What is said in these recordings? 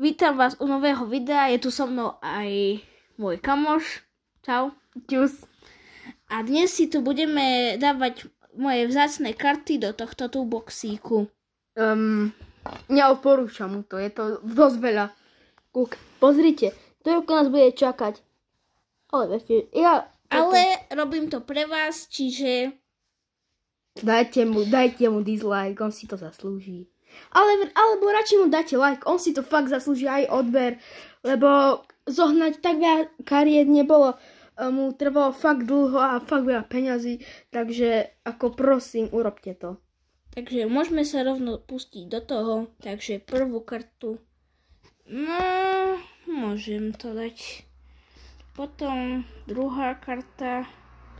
Vítam vás u nového videa, je tu so mnou aj môj kamoš. Čau. Čus. A dnes si tu budeme dávať moje vzácne karty do tohto tu boxíku. Neodporúčam mu to, je to dosť veľa. Pozrite, to nás bude čakať. Ale robím to pre vás, čiže... Dajte mu dislike, on si to zaslúži. Alebo radšej mu dajte like, on si to fakt zaslúži aj odber, lebo zohnať tak veľa kariet nebolo, mu trvalo fakt dlho a fakt veľa peňazí, takže ako prosím, urobte to. Takže môžeme sa rovno pustiť do toho, takže prvú kartu, no, môžem to dať. Potom druhá karta.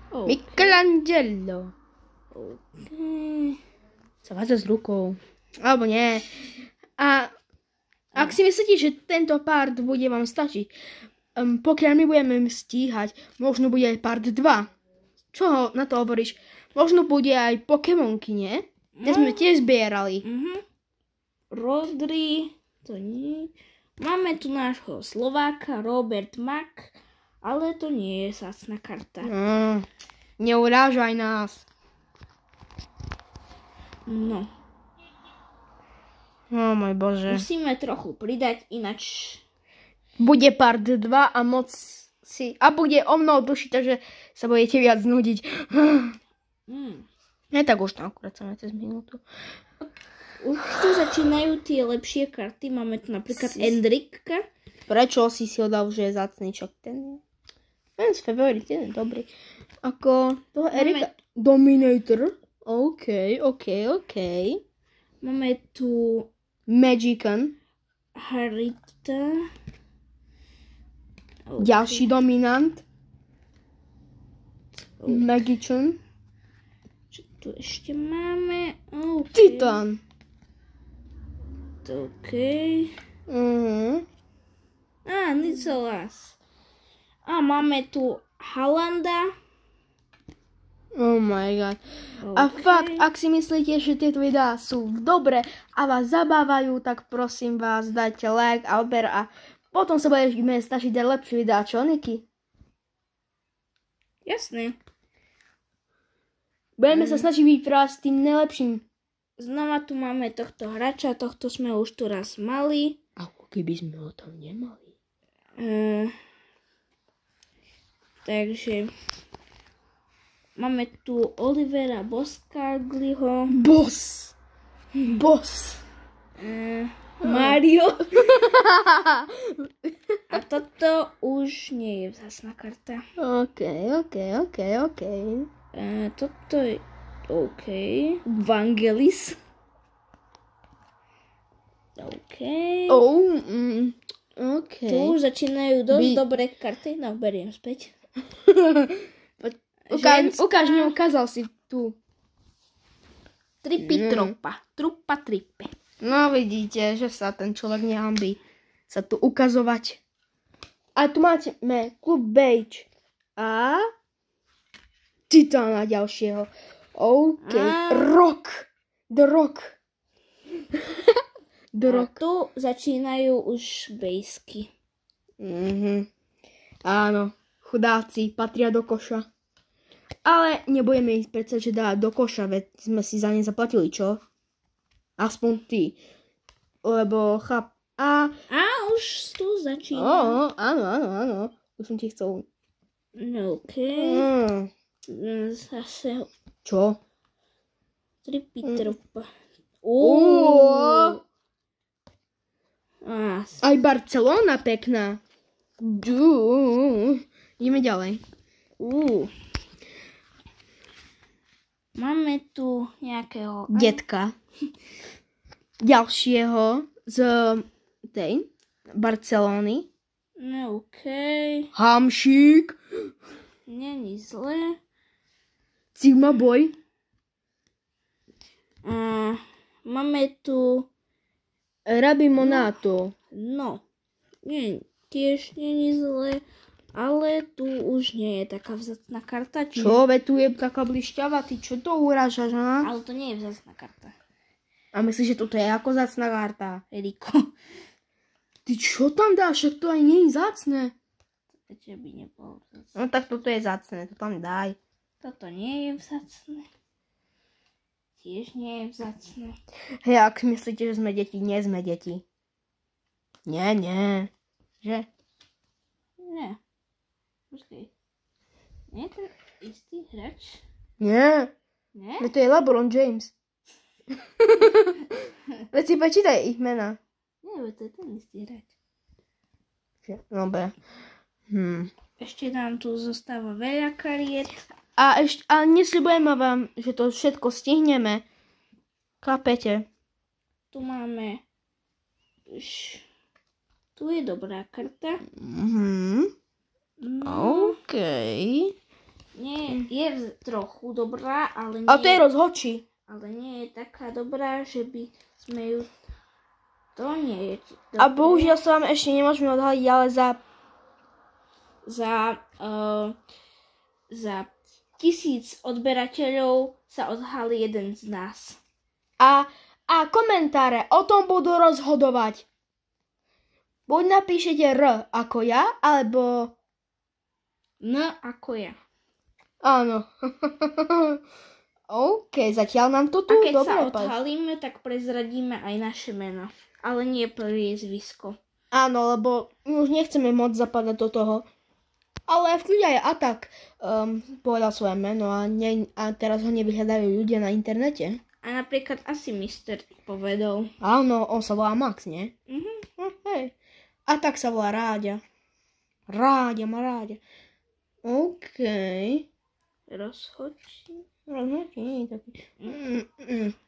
Michelangelo. Okay. Sa vádza s rukou. Alebo nie. A ak si myslíte, že tento part bude vám stačiť, pokiaľ my budeme stíhať, možno bude aj part 2. Čo na to hovoríš? Možno bude aj Pokémonky, nie? Tie sme tiež zbierali. Rodri, to nie. Máme tu nášho Slováka, Robert Mak, ale to nie je vzácna karta. Neurážaj nás. No. O môj Bože. Musíme trochu pridať, ináč... Bude part 2 a moc si... A bude o mnoho dlhší, takže sa budete viac nudiť. Nie tak už tam akurát sa cez minútu. Už tu začínajú tie lepšie karty. Máme tu napríklad Endrika. Prečo si ho dal, že je zácný čok? Ten je favorit, ten je dobrý. Ako toho Erika... Dominator. OK. Máme tu... Magican. Harita. Okay. Ďalší dominant. Magician. Čo tu ešte máme? Okay. Titan. OK. Nicolas. A máme tu Halanda. Oh my god. Okay. A fakt, ak si myslíte, že tieto videá sú dobré a vás zabávajú, tak prosím vás, dajte like a odber a potom sa budeme snažiť dať lepšie videá, čo Niky? Jasné. Budeme sa snažiť byť pre vás tým najlepším. Znova tu máme tohto hráča, tohto sme už tu raz mali. Ako keby sme ho tam nemali. Takže... Máme tu Olivera Boscagliho. Boss. Mario. A toto už nie je vzácna karta. OK. Toto je OK. Vangelis. OK. OK. Tu už začínajú dosť dobré karty. No, beriem späť. Ukázal si tu. Trupa tripe. No vidíte, že sa ten človek nehambí sa tu ukazovať. A tu máte klub Beige a Titana ďalšieho. OK. The Rock. A tu začínajú už bejsky. Áno, chudáci patria do koša. Ale nebudeme ich predsa, že dať do koša, veď sme si za ne zaplatili, čo? Aspoň ty. Lebo A už tu začína. Áno. Už som ti chcel. OK. Zase. Čo? Tripitropa. Aj Barcelona pekná. Ideme ďalej. Máme tu nejakého... Detka. Ďalšieho z tej Barcelony. OK. Hamšík. Není zle. Sigma Boy. Máme tu... Rabi Monato. No. Tiež není zle. Ale tu už nie je taká vzácna karta. Čo? Veď tu je taká blišťava, ty čo to urážaš, ha? Ale to nie je vzácna karta. A myslíš, že toto je ako vzácna karta? Eriko. Ty čo tam dáš? Však to aj nie je zácne. Prečo by nebolo vzácne? No tak toto je zácne, to tam daj. Toto nie je vzácne. Tiež nie je vzácne. Hej, ak myslíte, že sme deti, nie sme deti. Nie. Že? Nie. Počkej. Nie je to istý hráč? Nie. Nie? To je LeBron James. Veď si počítaj ich mena. Nie, to je ten istý hráč. Dobre. Ešte nám tu zostáva veľa kariet. A nesľubujeme vám, že to všetko stihneme. Chápete? Tu máme... Tu je dobrá karta. No, OK. nie, je trochu dobrá, ale nie, A to je rozhodčí. ale nie je taká dobrá, že by sme ju... To nie je dobré. A bohužiaľ sa vám ešte nemôžeme odhaliť, ale za 1000 odberateľov sa odhalí jeden z nás. A komentáre o tom budú rozhodovať. Buď napíšete R ako ja, alebo... N ako ja. Áno. OK, zatiaľ nám to tu A keď dobre sa odhalíme, tak prezradíme aj naše meno. Ale nie priezvisko. Áno, lebo už nechceme moc zapadať do toho. Ale v kľude aj Atak povedal svoje meno a teraz ho nevyhľadajú ľudia na internete. A napríklad asi Mister povedal. Áno, on sa volá Max, nie? Hej. Atak sa volá Ráďa. Ráďa. OK. Rozhodčí.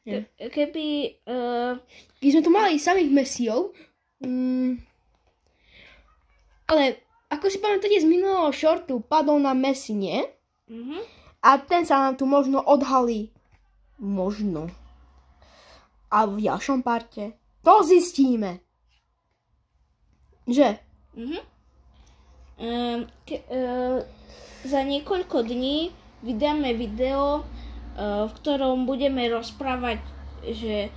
Nie. Keby... Keď sme tu mali samých Messiov, ale ako si pamätáte z minulého shortu, padol na Messi, nie? A ten sa nám tu možno odhalí. Možno. A v ďalšom parte to zistíme. Že? Za niekoľko dní vydáme video, v ktorom budeme rozprávať, že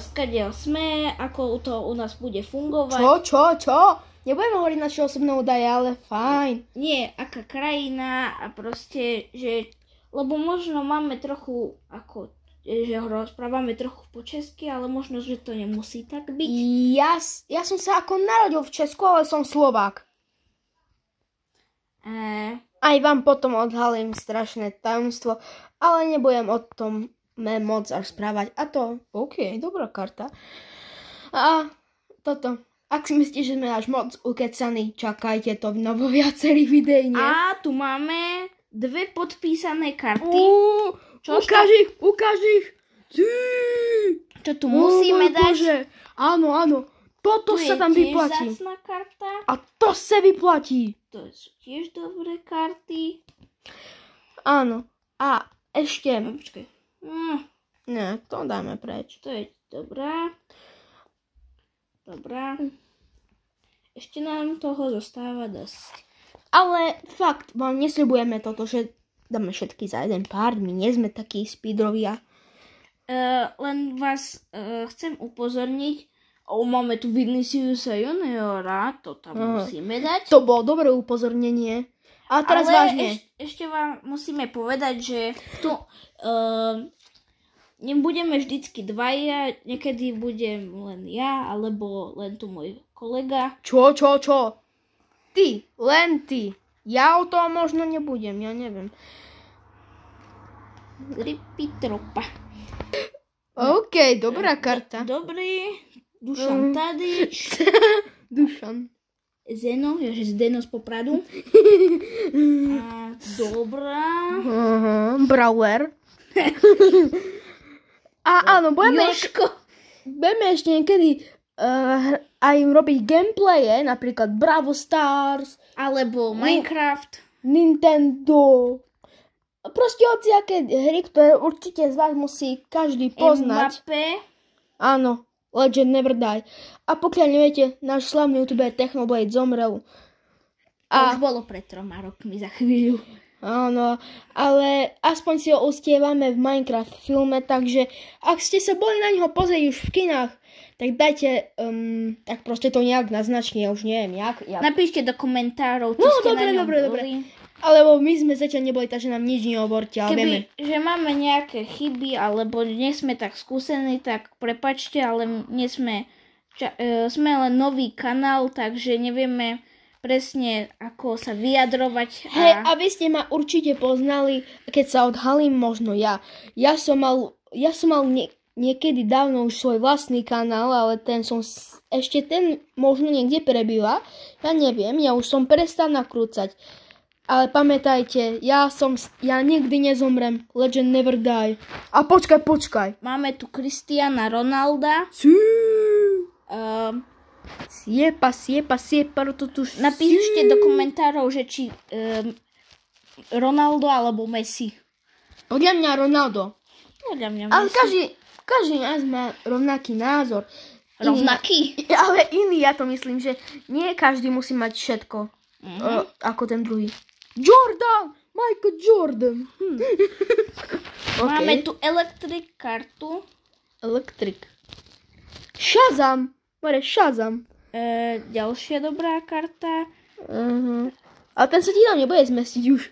skadiaľ sme, ako to u nás bude fungovať. Čo? Nebudeme hovoriť naše osobné údaje, ale fajn. Nie, aká krajina a proste, že... Lebo možno máme trochu, že ho rozprávame trochu po česky, ale možno, že to nemusí tak byť. Ja som sa ako narodil v Česku, ale som Slovák. Aj vám potom odhalím strašné tajomstvo, ale nebudem o tom moc rozprávať. A to, OK, dobrá karta. A toto, ak si myslíte, že sme až moc ukecaní, čakajte to vo viacerých videí, nie? A tu máme 2 podpísané karty. Ukáž ich. Čo tu musíme dať? Bože. Áno. Toto sa tam vyplatí. Tu je tiež vzácna karta. A to sa vyplatí. To sú tiež dobré karty. Áno. A ešte... Počkaj. Ne, to dáme preč. To je dobrá. Ešte nám toho zostáva dosť. Ale fakt, vám nesľubujeme toto, že dáme všetky za jeden pár. My nie sme takí speedrovia. Len vás chcem upozorniť. Máme tu Viniciusa Juniora. To tam musíme dať. To bolo dobré upozornenie. A teraz vážne. Ešte vám musíme povedať, že tu nebudeme vždycky dvaja. Niekedy budem len ja, alebo len tu môj kolega. Čo? Ty, len ty. Ja o tom možno nebudem, ja neviem. Ripitropa. OK, dobrá karta. Dobrý. Dušan Tadič. Dušan. Zeno, že Zdeno z Popradu. Dobrá. Brawler. A áno, budeme ešte niekedy aj robiť gameplaye, napríklad Bravo Stars. Alebo Minecraft. Nintendo. Proste hociaké hry, ktoré určite z vás musí každý poznať. Mbappé. Áno, Legend Never Die. A pokiaľ neviete, náš slavný youtuber Technoblade zomrel. To už bolo pred 3 rokmi za chvíľu. Áno, ale aspoň si ho ustievame v Minecraft filme, takže ak ste sa boli na neho pozrieť už v kinách, tak dajte, tak proste to nejak naznačne, ja už neviem, jak. Napíšte do komentárov, či No, ste na ňom dobre. boli. Alebo my sme zatiaľ neboli, takže nám nič nehovorte, ale vieme. Že máme nejaké chyby, alebo nie sme tak skúsení, tak prepačte, ale nie sme, sme len nový kanál, takže nevieme presne, ako sa vyjadrovať. Hej, a vy ste ma určite poznali, keď sa odhalím, možno ja. Ja som mal niekedy dávno už svoj vlastný kanál, ale ešte ten možno niekde prebýva. Ja neviem, ja už som prestal nakrúcať. Ale pamätajte, ja nikdy nezomrem. Legend never die. A počkaj. Máme tu Cristiana Ronalda. Siepa, napíšte do komentárov, že či Ronaldo alebo Messi. Podľa mňa Ronaldo. Podľa mňa Ale Messi. každý nás má rovnaký názor. Rovnaký? Ale iný, ja to myslím, že nie každý musí mať všetko ako ten druhý. Michael Jordan. Okay. Máme tu Electric kartu. Shazam. Ďalšia dobrá karta. Ale ten sa ti tam nebude zmestiť už.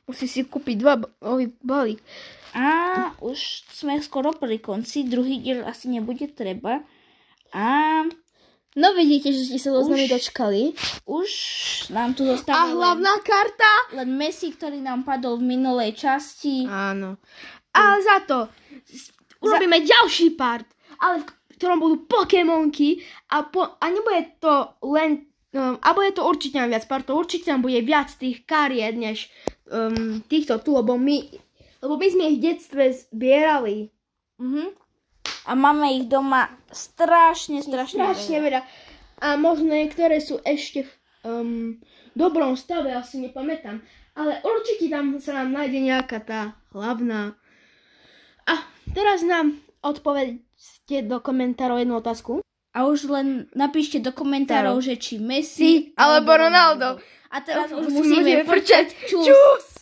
Musíš si kúpiť nový balík. A už sme skoro pri konci. Druhý diel asi nebude treba. A no vidíte, že ste sa to s nami dočkali. Už nám tu zostáva A hlavná karta? Len Messi, ktorý nám padol v minulej časti. Áno. Ale za to urobíme ďalší part. Ale v ktorom budú Pokémonky a nebude to len a bude to určite nám viac partov, určite nám bude viac tých kariet než týchto tu, lebo my sme ich v detstve zbierali. A máme ich doma strašne veľa. A možno niektoré sú ešte v dobrom stave, asi nepamätám. Ale určite tam sa nám nájde nejaká tá hlavná. A teraz nám odpovedzte do komentárov jednu otázku. A už len napíšte do komentárov, že či Messi alebo Ronaldo. A teraz už musíme frčať. Čus!